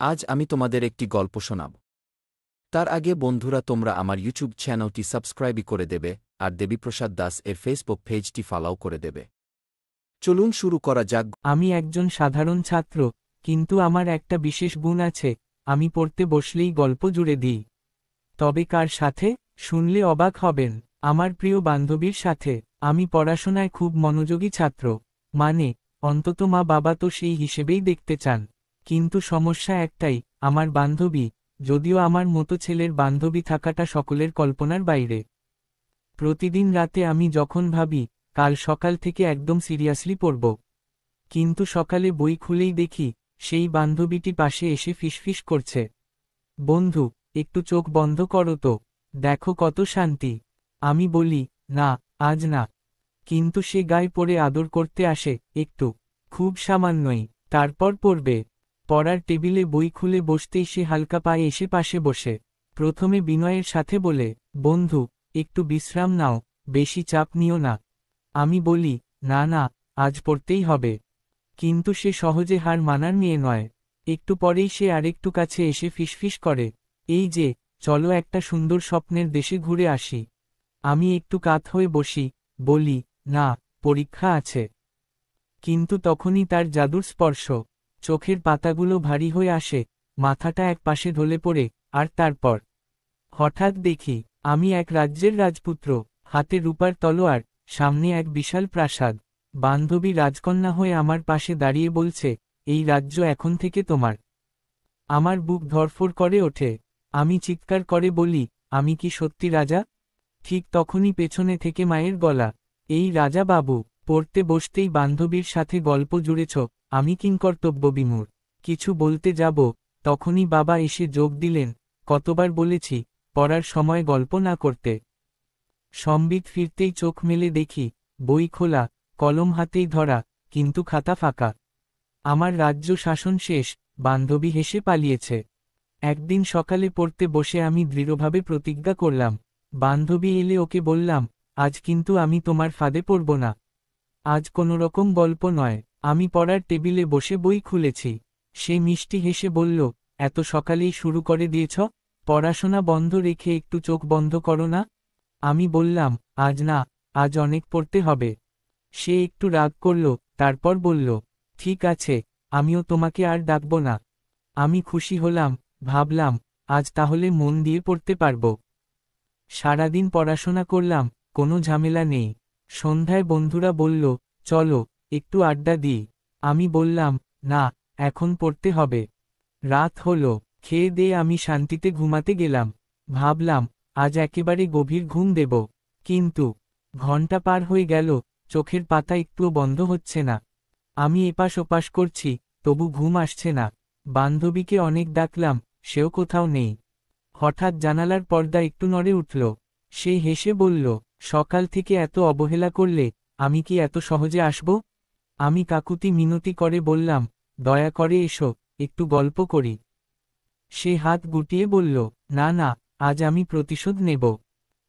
আজ আমি তোমাদের একটি গল্প শোনাব। তার আগে বন্ধুরা, তোমরা আমার ইউটিউব চ্যানেলটি সাবস্ক্রাইব করে দেবে আর দেবীপ্রসাদ দাস এর ফেসবুক পেজটি ফলো করে দেবে। চলুন শুরু করা যাক। আমি একজন সাধারণ ছাত্র, কিন্তু আমার একটা বিশেষ গুণ আছে, আমি পড়তে বসলেই গল্প জুড়ে দিই। তবে কার সাথে? শুনলে অবাক হবেন, আমার প্রিয় বান্ধবীর সাথে। আমি পড়াশোনায় খুব মনোযোগী ছাত্র, মানে অন্তত মা বাবা তো সেই হিসেবেই দেখতে চান। কিন্তু সমস্যা একটাই, আমার বান্ধবী, যদিও আমার মতো ছেলের বান্ধবী থাকাটা সকলের কল্পনার বাইরে। প্রতিদিন রাতে আমি যখন ভাবি কাল সকাল থেকে একদম সিরিয়াসলি পড়ব, কিন্তু সকালে বই খুলেই দেখি সেই বান্ধবীটি পাশে এসে ফিসফিস করছে, বন্ধু একটু চোখ বন্ধ করো তো, দেখো কত শান্তি। আমি বলি, না, আজ না। কিন্তু সে গায়ে পড়ে আদর করতে আসে, একটু, খুব সামান্যই, তারপর পড়বে। পড়ার টেবিলে বই খুলে বসতেই সে হালকা পায়ে এসে পাশে বসে। প্রথমে বিনয়ের সাথে বলে, বন্ধু একটু বিশ্রাম নাও, বেশি চাপ নিও না। আমি বলি, না না, আজ পড়তেই হবে। কিন্তু সে সহজে হার মানার মেয়ে নয়। একটু পরেই সে আরেকটু কাছে এসে ফিসফিস করে, এই যে, চলো একটা সুন্দর স্বপ্নের দেশে ঘুরে আসি। আমি একটু কাত হয়ে বসি, বলি, না, পরীক্ষা আছে। কিন্তু তখনই তার জাদুর স্পর্শ, চোখের পাতাগুলো ভারী হয়ে আসে, মাথাটা এক পাশে ঢলে পড়ে, আর তারপর হঠাৎ দেখি আমি এক রাজ্যের রাজপুত্র, হাতে রূপার তলোয়ার, সামনে এক বিশাল প্রাসাদ। বান্ধবী রাজকন্যা হয়ে আমার পাশে দাঁড়িয়ে বলছে, এই রাজ্য এখন থেকে তোমার। আমার বুক ধড়ফড় করে ওঠে। আমি চিৎকার করে বলি, আমি কি সত্যি রাজা? ঠিক তখনই পেছনে থেকে মায়ের গলা, এই রাজা বাবু। পড়তে বসতেই বান্ধবীর সাথে গল্প জুড়েছ, আমি কিংকর্তব্যবিমূঢ়। কিছু বলতে যাব, তখনই বাবা এসে যোগ দিলেন, কতবার বলেছি পড়ার সময় গল্প না করতে। সম্বিত ফিরতেই চোখ মেলে দেখি, বই খোলা, কলম হাতেই ধরা, কিন্তু খাতা ফাঁকা। আমার রাজ্য শাসন শেষ, বান্ধবী হেসে পালিয়েছে। একদিন সকালে পড়তে বসে আমি দৃঢ়ভাবে প্রতিজ্ঞা করলাম, বান্ধবী এলে ওকে বললাম, আজ কিন্তু আমি তোমার ফাঁদে পড়ব না। আজ কোনোরকম গল্প নয়। আমি পড়ার টেবিলে বসে বই খুলেছি। সে মিষ্টি হেসে বলল, এত সকালেই শুরু করে দিয়েছ? পড়াশোনা বন্ধ রেখে একটু চোখ বন্ধ করো না। আমি বললাম, আজ না, আজ অনেক পড়তে হবে। সে একটু রাগ করল, তারপর বলল, ঠিক আছে, আমিও তোমাকে আর ডাকব না। আমি খুশি হলাম, ভাবলাম, আজ তাহলে মন দিয়ে পড়তে পারব। সারাদিন পড়াশোনা করলাম, কোনো ঝামেলা নেই। সন্ধ্যায় বন্ধুরা বলল, চলো একটু আড্ডা দিই। আমি বললাম, না, এখন পড়তে হবে। রাত হলো, খেয়ে দিয়ে আমি শান্তিতে ঘুমাতে গেলাম। ভাবলাম, আজ একেবারে গভীর ঘুম দেব। কিন্তু ঘন্টা পার হয়ে গেল, চোখের পাতা একটুও বন্ধ হচ্ছে না। আমি এপাশ ওপাশ করছি, তবু ঘুম আসছে না। বান্ধবীকে অনেক ডাকলাম, সেও কোথাও নেই। হঠাৎ জানালার পর্দা একটু নড়ে উঠল। সে হেসে বলল, সকাল থেকে এত অবহেলা করলে, আমি কি এত সহজে আসব? আমি কাকুতি মিনতি করে বললাম, দয়া করে এসো, একটু গল্প করি। সে হাত গুটিয়ে বলল, না না, আজ আমি প্রতিশোধ নেব।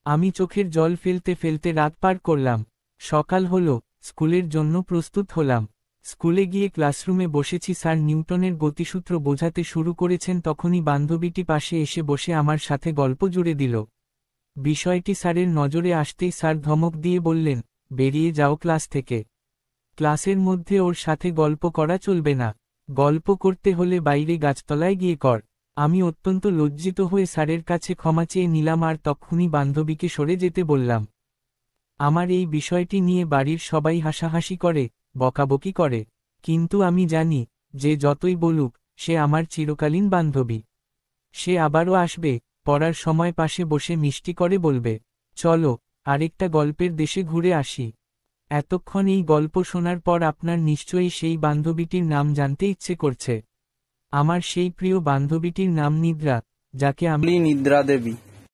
আমি চোখের জল ফেলতে ফেলতে রাত পার করলাম। সকাল হলো, স্কুলের জন্য প্রস্তুত হলাম। স্কুলে গিয়ে ক্লাসরুমে বসেছি, স্যার নিউটনের গতিসূত্র বোঝাতে শুরু করেছেন, তখনই বান্ধবীটি পাশে এসে বসে আমার সাথে গল্প জুড়ে দিল। বিষয়টি স্যারের নজরে আসতেই স্যার ধমক দিয়ে বললেন, বেরিয়ে যাও ক্লাস থেকে। ক্লাসের মধ্যে ওর সাথে গল্প করা চলবে না। গল্প করতে হলে বাইরে গাছতলায় গিয়ে কর। আমি অত্যন্ত লজ্জিত হয়ে স্যারের কাছে ক্ষমা চেয়ে নিলাম আর তখনই বান্ধবীকে সরে যেতে বললাম। আমার এই বিষয়টি নিয়ে বাড়ির সবাই হাসাহাসি করে, বকাবকি করে। কিন্তু আমি জানি, যে যতই বলুক, সে আমার চিরকালীন বান্ধবী। সে আবারও আসবে, পড়ার সময় পাশে বসে মিষ্টি করে বলবে, চলো আরেকটা গল্পের দেশে ঘুরে আসি। এতক্ষণ এই গল্প শোনার পর আপনার নিশ্চয়ই সেই বান্ধবীটির নাম জানতে ইচ্ছে করছে। আমার সেই প্রিয় বান্ধবীটির নাম নিদ্রা, যাকে আমি নিদ্রা দেবী।